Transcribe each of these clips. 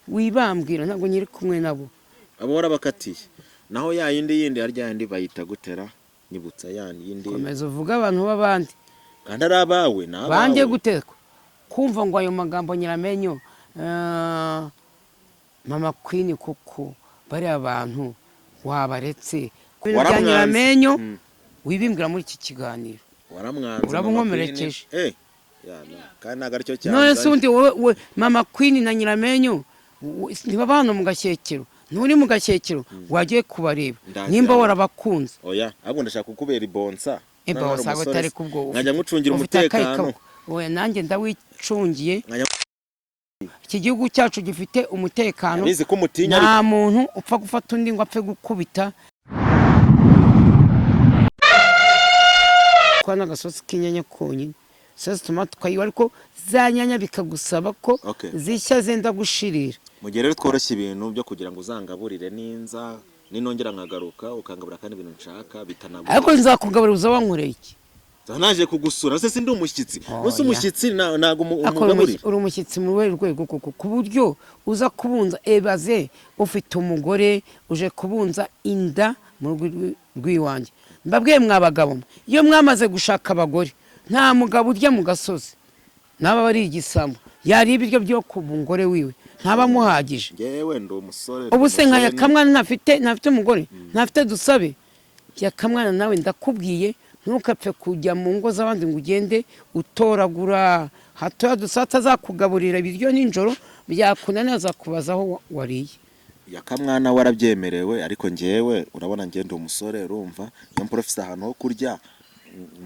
wibambwira ntabwo nyiri kumwe nabo abo warabakatiye naho ya yindi harya yandi bayita gutera nyibutsa yindi komeza uvuga abantu b'abandi kandi ari abawe nabawe banjye gutekwa kumva ngo ayo magambo Nyiramenyo Mama Queen kuko bari abantu wabaretse bya Nyiramenyo wibimbwira muri iki kiganiro waramwanze urabunkomerekeje kandi nagari cyo cyane none sundi wowe Mama Queen na Nyiramenyo ntibabana mu gashyekero nturi mu gashyekero wagiye kubareba nimba warabakunze oya ahubwo ndashaka kukubera ibonsa sago tari kubwo nkajya ngucungira umutekano oya nanjye ndawicungiye iki gihugu cyacu gifite umutekano nta muntu upfa gufata undi ngo apfe gukubita kwa n'agasosi k'inyanya konyine sasa tomato kayiwa ariko za nyanya bikagusaba ko zishya zenda gushirira mu gihe rero tworoshye ibintu byo kugira ngo uzangaburire ninza ninongera nkagaruka ukangabura kandi ibintu nshaka bitanagura ariko nzakugaburira uza wankoreye iki naje kugusura se sindi umushyitsi nose umushyitsi nago umugaburira uri umushyitsi mu rwego ku buryo uza kubunza ebaze ufite umugore uje kubunza inda mu rw'iwanjye mbabwiye mwabagabo iyo mwamaze gushaka abagore nta mugabo urya mu gasozi naba bari igisambo yari ibiryo byo ku mugore wiwe ntaba muhagije yewe ndo umusore ubu se nka Yakamwana ntafite umugore ntafite dusabe Yakamwana nawe ndakubwiye ntukapfe kujya mu ngo z'abandi ngo ugende utoragura hato dusata zakugaburira ibiryo ninjoro byakunaniza zakubazaho wariye Yakamwana warabyemerewe ariko ngewe urabona ngende umusore urumva iyo professor ahantu ho kurya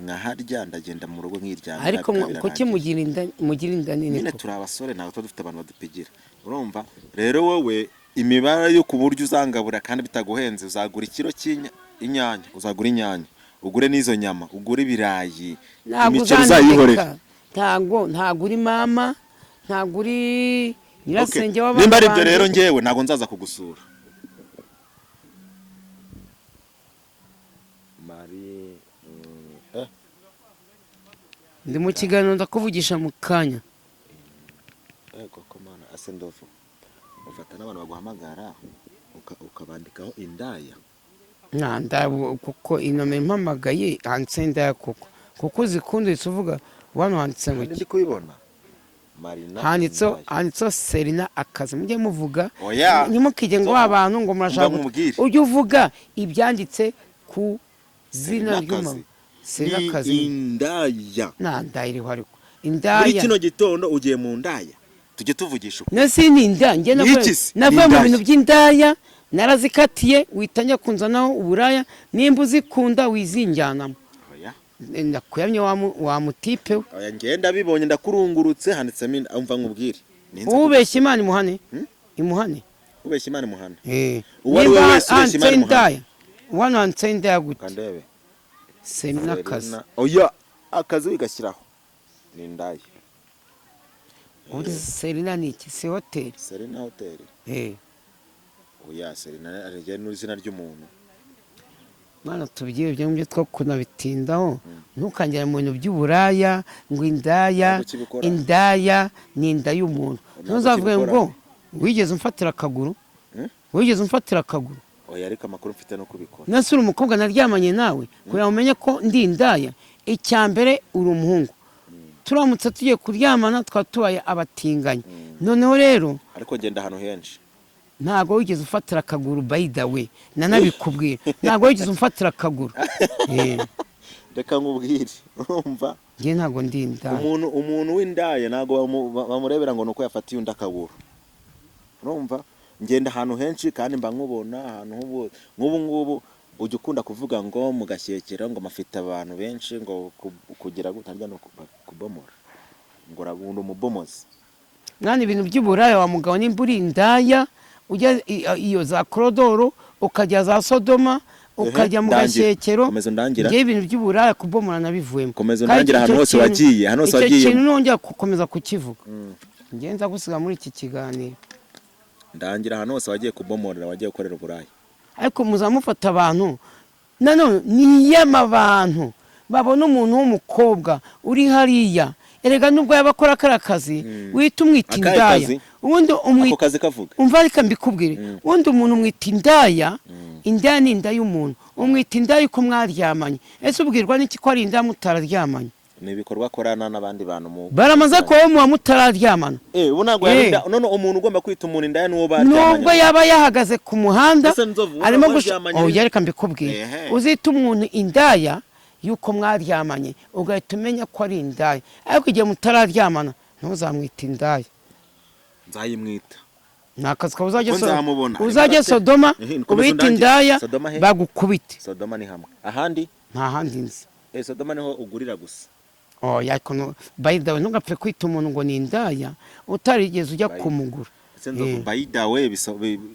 nkaharya ndagenda mu rugo nk'iryana ariko kuki mugira inda nini nyine turi abasore ntabwo tuba dufite abantu badupigira urumva rero wowe imibare yo ku buryo uzangabura kandi bitaguhenze uzagura ikiro cy'inyanya uzagura inyanya ugure n'izo nyama ugure ibirayi imiceri uzayihorera ntago uri mama ntago uri nyirasenge w'abana nimba ari byo rero ngewe ntago nzaza kugusura ndi mu kiganiro ndakuvugisha mu kanya ego komana asendofu ufata n'abantu baguhamagara ukabandikaho indaya kuko inome mpamagaye handitse indaya kuko zikunditse uvuga wano handitse ngo ndi kubibona Marina handitseho Serina akazi mujye muvuga ntimukige ngo abantu ngo murashaka ujye uvuga ibyanditse ku zina ry'umuntu Serakazi indaya ndaya iriho ariko indaya muri kino gitondo ugiye mu ndaya tujye tuvugisha uko nasi ni indaya nge navuye mu bintu by'indaya narazikatiye witanya kunzanaho uburaya nimba uzikunda wizinjyanamo ndakuyamye wa mutipe we oya ngenda bibonye ndakurungurutse handitsemo umva nkubwire ubeshya Imana imuhane ubeshya Imana imuhane uwari wese ubeshya Imana imuhane wana handitse indaya gute kandebe Serina akazi oya akazi wigashyiraho ni indaya Serina ni iki si hoteli Serina hoteli oya Serina arije n'izina ry'umuntu mwana tubigiye byo ngibyo twakuna bitindaho ntukangera mu bintu by'uburaya ngo indaya ni inda y'umuntu ntuzavuge ngo wigeze umfatira akaguru oya ariko amakuru mfite no kubikora nasura umukobwa naryamanye nawe kugira umenye ko ndi indaya icyambere uri umuhungu turamutse tugiye kuryamana twatubaye abatinganye noneho rero ariko ngenda ahantu henshi ntago wigeze ufatira akaguru by the way nanabikubwira ntago wigeze umfatira akaguru reka nkubwire urumva nge ntago ndi indaya umuntu w'indaya ntago bamurebera ngo nuko yafatiye undi akaguru urumva ngenda ahantu henshi kandi mba nkubona ahantu nk'ubu ujya ukunda kuvuga ngo mu gashyekero ngo mafite abantu benshi ngo kugira gutarya no kubomora ngo urabunda umubomozi mwana ibintu by'uburaya wa mugabo nimba uri indaya ujya iyo za korodoro ukajya za Sodoma ukajya mu gashyekero ngiye ibintu by'uburaya kubomora nabivuyemo komeza ndangira ahantu hose wagiye icyo kintu nongera gukomeza kukivuga ngenza gusiga muri iki kiganiro ndangira ahantu hose wagiye kubomorera wagiye gukorera uburaya ariko muzamufata abantu nanone niy'amabantu babona umuntu w'umukobwa uri hariya erega nubwo yabakora akarakazi wita umwita indaya ubundi ako kazi kavuga umva reka mbikubwire ubundi umuntu umwita indaya indaya ni inda y'umuntu umwita indaya uko mwaryamanye ese ubwirwa n'iki ko ari indaya mutararyamanye ni ibikorwa akorana n'abandi bantu baramaze ko muba mutararyamana ubu ntabwo yarinda none umuntu ugomba kwita umuntu indaya n'uwo baryamanye nubwo yaba yahagaze ku muhanda arimo reka mbikubwire uzita umuntu indaya yuko mwaryamanye ugahita umenya ko ari indaya ariko igihe mutararyamana ntuzamwita indaya nzayimwita ni akazi kawe uzajya Sodoma ubita indaya bagukubite Sodoma ni hamwe ahandi nta handi nzi Sodoma niho ugurira gusa by the way ntugapfe kwita umuntu ngo ni indaya utarigeze ujya kumugura bayida we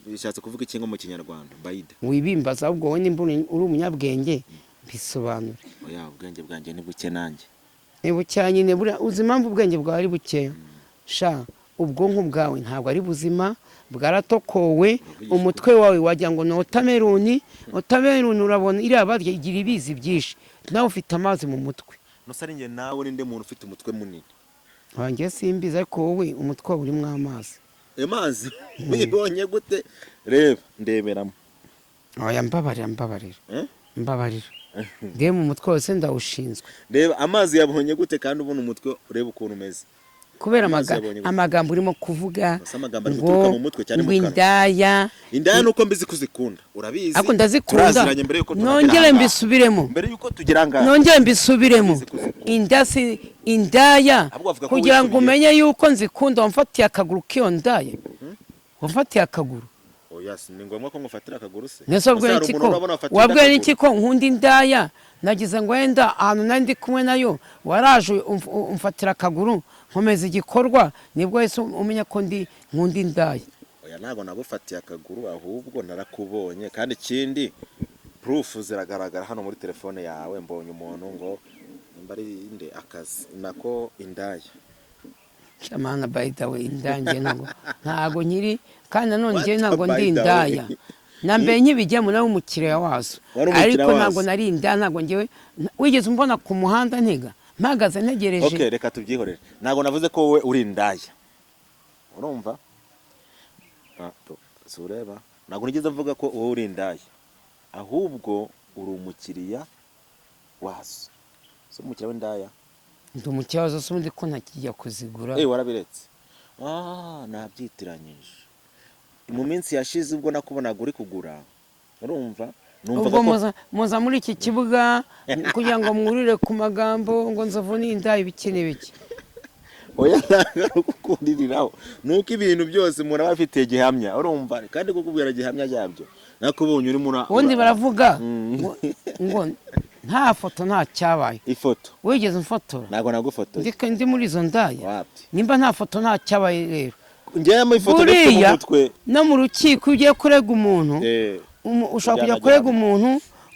bishatse kuvuga iki ngo mu kinyarwanda bayida wibimbaza ahubwo wowe nimba uri umunyabwenge bisobanura ubwenge bwanjye ni buke nanjye ni buke nyine uzi impamvu ubwenge bwawe ari bukeya sha ubwonko bwawe ntabwo ari buzima bwaratokowe umutwe wawe wagira ngo ni wotameruni urabona iriya barya igira ibizi byinshi nawe ufite amazi mu mutwe nusari nge nawe ninde muntu ufite umutwe munini wanjye simbiza ariko wowe umutwe wawe urimo amazi wibonye gute reba ndeberamo mbabarira reba mu mutwe wose ndawushinzwe reba amazi yabonye gute kandi ubona umutwe ureba ukuntu umeze kubera amagambo urimo kuvuga ngo indaya nuko mbizi kuzikunda urabizi ariko ndazikunda nongere mbisubiremo indaya kugira ngo umenye yuko nzikunda wamfatiye akaguru k'iyo ndaya wamfatiye akaguru ni ngombwa ko ngufatira akaguru se wabwiye n'iki ko nkunda indaya nagize ngo wenda ahantu nari ndi kumwe nayo waraje umfatira akaguru nkomeza igikorwa nibwo wese umenya ko nkunda indaya ntabwo nagufatiye akaguru ahubwo narakubonye kandi ikindi proof ziragaragara hano muri telefone yawe mbonye umuntu ngo mbari inde akazi nako indaya shamana by the way indange ntago nyiri kandi nanone ngiye ntago ndi indaya nambe nkibijyamo nawe umukiriya wazo ariko ntago nari indaya ntago ngiye wigeze umbona ku muhanda ntega mpagaze ntegereje reka tubyihorere ntago navuze ko wowe uri indaya urumva sureba ntago nigeze mvuga ko wowe uri indaya ahubwo uri umukiriya wazo so umukiriya w'indaya ndi umukiriya wazo so ndi ko ntakijya kuzigura warabiretse nabyitiranyije mu minsi yashize ubwo nakubonaga uri kugura urumva ubwo muza muri iki kibuga kugira ngo mwurire ku magambo ngo nzovu n'indaya ibiki n'ibiki ntabwo gukundiriraho nuko ibintu byose umuntu aba afite gihamya urumva kandi kukubwira gihamya yabyo nakubonye urimo ubundi baravuga ngo nta foto nta cyabaye ifoto wigeze umfotora ntabwo nagufotoye ndi muri izo ndaya nimba nta foto nta cyabaye rero njyewe ifoto ndetse mu mutwe no mu rukiko ugiye kurega umuntu ushobora kujya kurega umuntu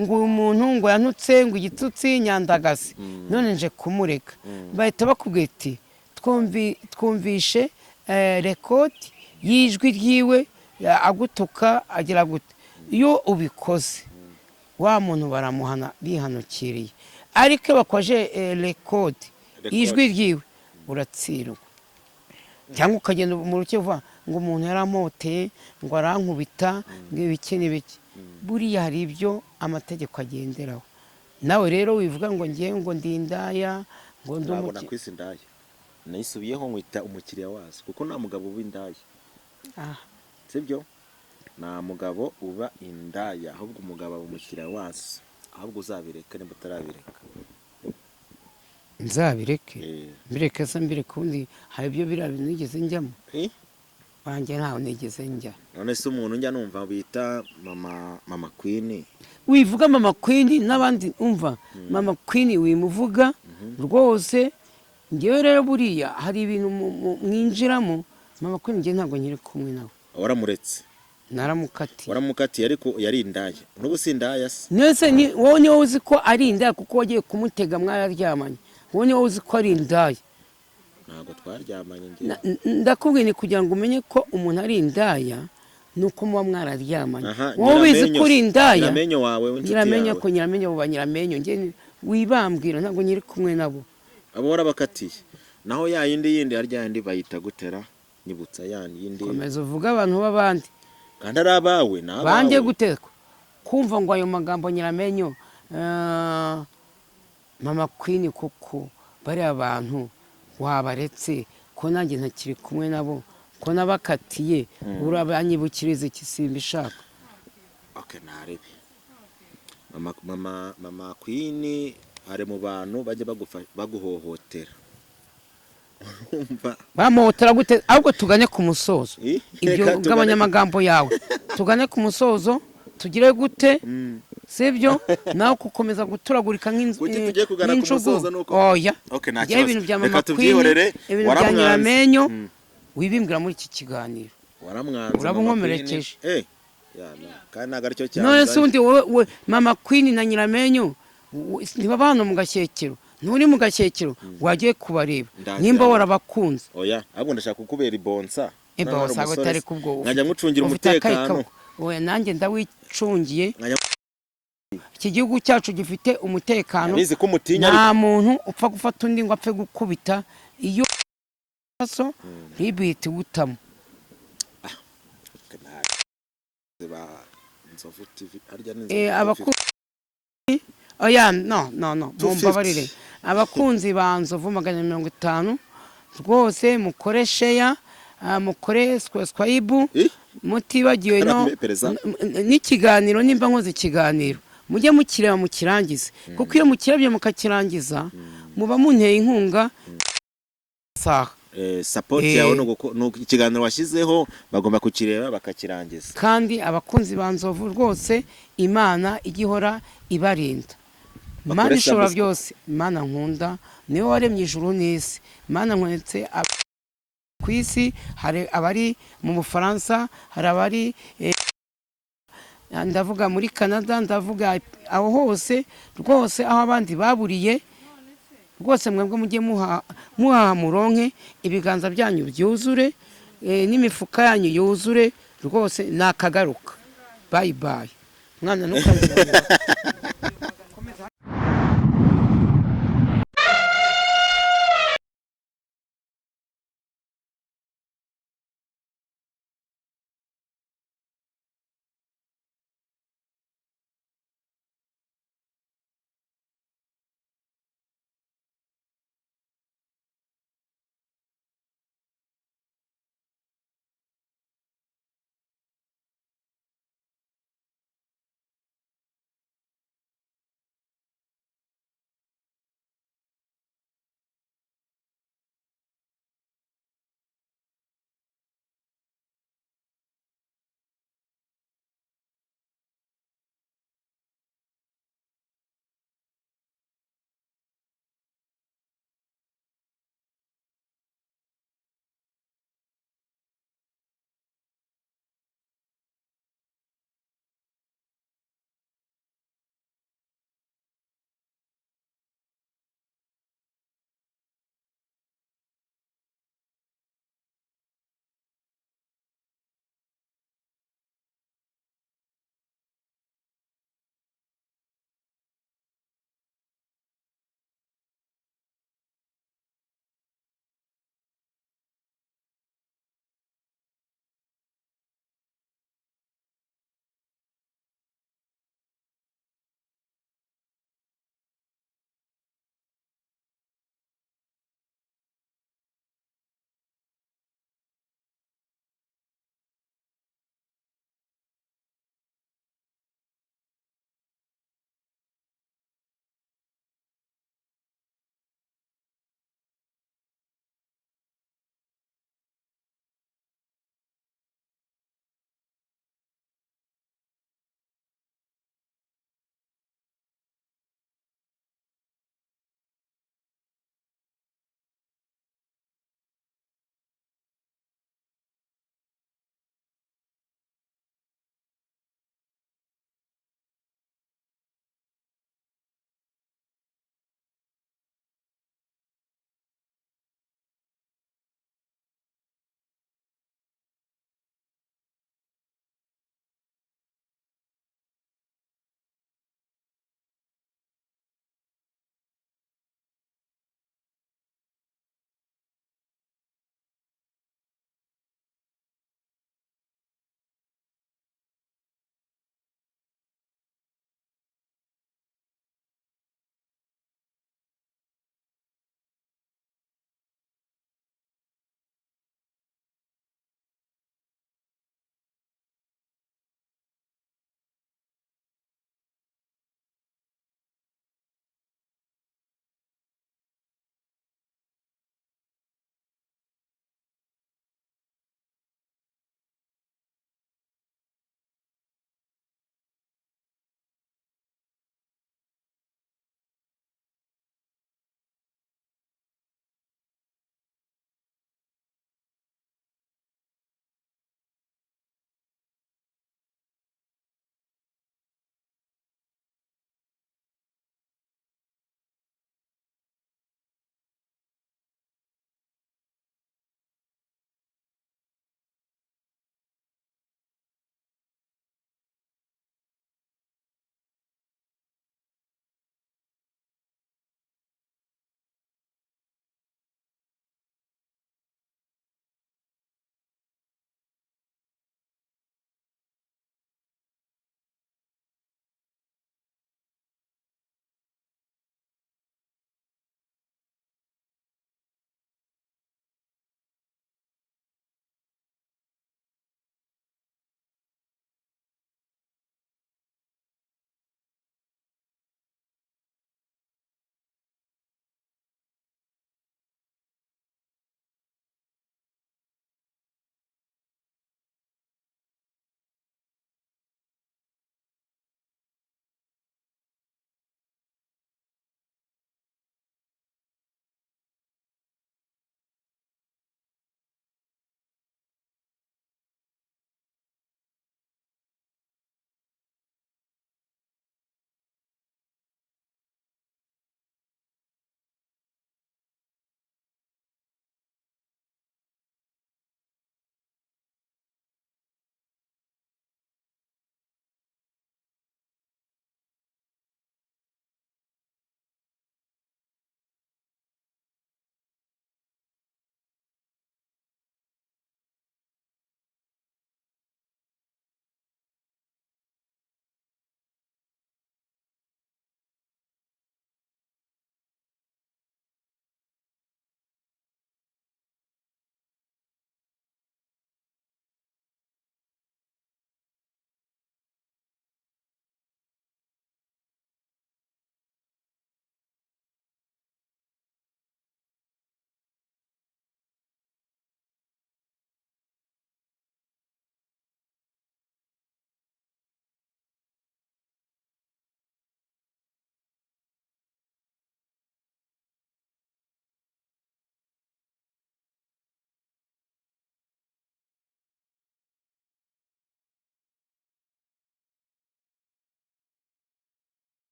ngo uyu muntu ngo yanutse ngo igitutsi nyandagase none nje kumureka bahita bakubwira iti twumvishe rekodi y'ijwi ryiwe agutuka agira gute iyo ubikoze wa muntu baramuhana bihanukiriye ariko iyo bakoje rekodi y'ijwi ryiwe uratsirwa cyangwa ukagenda mu rukiko uvuga ngo umuntu yaramoteye ngo arankubita ngo ibiki n'ibiki buriya hari ibyo amategeko agenderaho nawe rero wivuga ngo ngiye ngo ndi indaya ngo ndi umukiriya nayisubiyeho nkwita umukiriya wazo kuko nta mugabo uba indaya sibyo nta mugabo uba indaya ahubwo umugabo aba umukiriya wazo ahubwo uzabireka nimba utarabireka nzabireke mbireke se mbireke ubundi hari ibyo biriya bintu nigeze njyamo wanjye ntawe nigeze njya none se umuntu njya numva bita mama queen wivuga mama queen n'abandi umva mama queen wimuvuga rwose ngewe rero buriya hari ibintu mwinjiramo mama queen nge ntabwo nyiri kumwe nawe waramuretse waramukatiye ariko yari indaya n'ubu si indaya se nese wowe niwe uzi ko ari indaya kuko wagiye kumutega mwararyamanye wowe niwe uzi ko ari indaya ntabwo twaryamanye ndakubwiye ni kugira ngo umenye ko umuntu ari indaya nuko muba mwararyamanye wowe ubizi ko uri indaya nyiramenyo wawe w'inshuti yawe ko nyiramenyo buba nyiramenyo nge wibambwira ntabwo nyiri kumwe nabo abo warabakatiye naho yindi harya yindi bayita gutera nyibutsa yindi komeza uvuga abantu b'abandi kandi ari abawe banjye gutekwa kumva ngo ayo magambo Nyiramenyo mama Queen kuko bari abantu wabaretse ko nanjye ntakiri kumwe nabo ko nabakatiye urabanyibukiriza ikisimba ishaka okay narebe mama Queen ari mu bantu bajye baguhohotera bamuhotera gute ahubwo tugane ku musozo ibyo ngabanyamagambo yawe tugane ku musozo tugire gute sibyo nawe kukomeza guturagurika nk'injugu oya ibintu bya mama Queen ibintu bya Nyiramenyo wibimbwira muri iki kiganiro urabunkomerekeje kandi ntabwo aricyo cyane none se undi wowe mama Queen na Nyiramenyo ntibabana mu gashyekero nturi mu gashyekero wagiye kubareba nimba warabakunze oya ahubwo ndashaka kukubera ibonsa ibonsa gutari kubwo nkajya ngucungira umutekano oya nanjye ndawicungiye iki gihugu cyacu gifite umutekano nta muntu upfa gufata undi ngo apfe gukubita iyo so ntibihite gutamo abakunzi oya no mumbabarire abakunzi ba Nzovu 150 rwose mukore share mukore subscribe mutibagiwe no n'ikiganiro nimba nkoze ikiganiro mujye mukireba mukirangize kuko iyo mukirebye mukakirangiza muba munteye inkunga saha support yawe no ikiganiro washyizeho bagomba kukireba bakakirangiza kandi abakunzi ba Nzovu rwose Imana igihora ibarinda Imana ishobora byose Imana nkunda niwe waremye ijuru n'isi Imana nkwetse ku isi hari abari mu Bufaransa hari abari ndavuga muri Canada ndavuga aho hose rwose aho abandi baburiye rwose mwebwe mujye muhaha muronke ibiganza byanyu byuzure n'imifuka yanyu yuzure rwose nakagaruka bye bye mwana nukagira